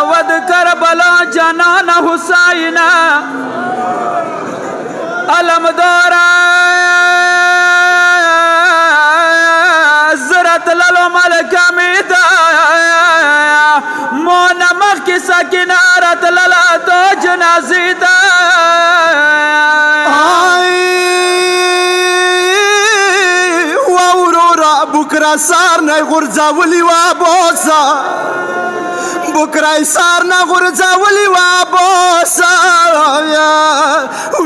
ود کربلا جانان حسین علمدارا زرت للو ملکہ میتا مونمخ کی سکنارت للا تو جنازیتا بکرا سار نه غرزاولی و بوسا بکرا سار نه غرزاولی و بوسا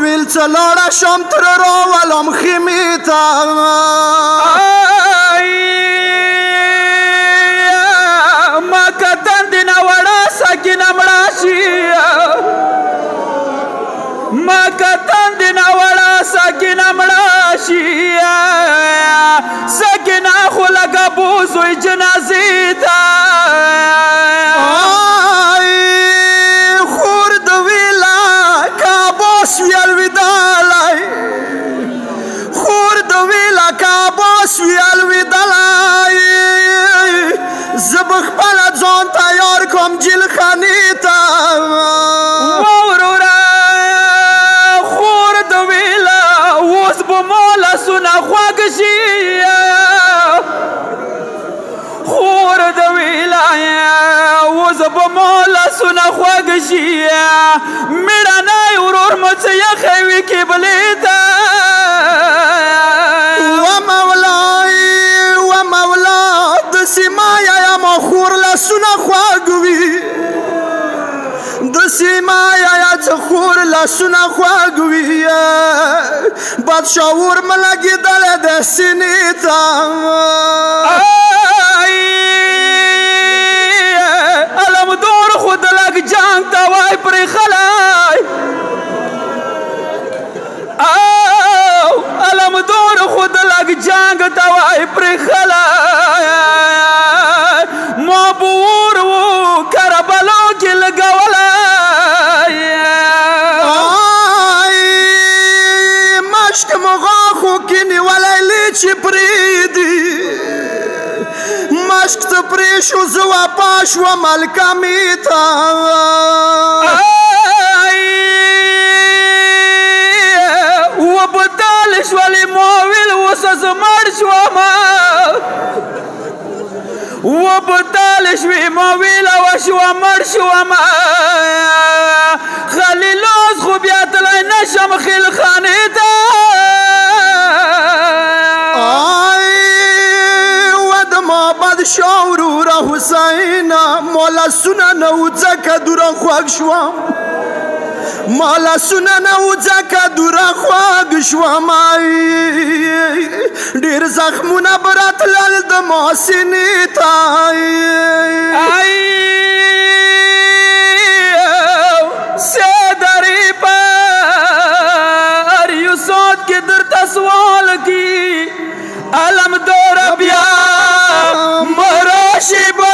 ویل چلوڑا شم تر رو ولم خیمیتا ما کتن دینا وڑا سکینا مڑاشی ما کتن دینا وڑا سکینا مڑاشی سکینا خلقا بوزوی جنازی تا خور دویلا کابوس ویالویدالائی خور دویلا کابوس ویالویدالائی زبخ پلا زون تایار کم جیل خانی تا وورورا خور دویلا وز بمولا سنا خواگشی خور دویلا وز بمولا سنا خواگشی میرا نای ورور مچ یخوی کی بلیتا و مولا دسی مایا یا مخور لسنا خواگوی دسی مایا یا چخور لسنا خواگوی بادشاور ملگی دل دسی نیتا علم دور خود لگ جانگ توائی پری خلائی علم دور خود لگ جانگ توائی پری خلائی مابور و کربلو کی لگولائی مشک مغاخو کنی ولیلی چی پریدی مشک تپریشو زوا پاش و ملکا میتا و بدالش ولی موویل وسز مرش و ما و بدالش وی موویل وشو مرش و ما خلیلوز خوبیت لی نشم خیل خانیتا شاورورا حسینا مولا سنا نوزا که دورا خواگ شوام مولا سنا نوزا که دورا خواگ شوام دیر زخمونا برات لال دماسینی تای سیداری پر یوسود کی در تسوال کی علم دور بیا مراشی با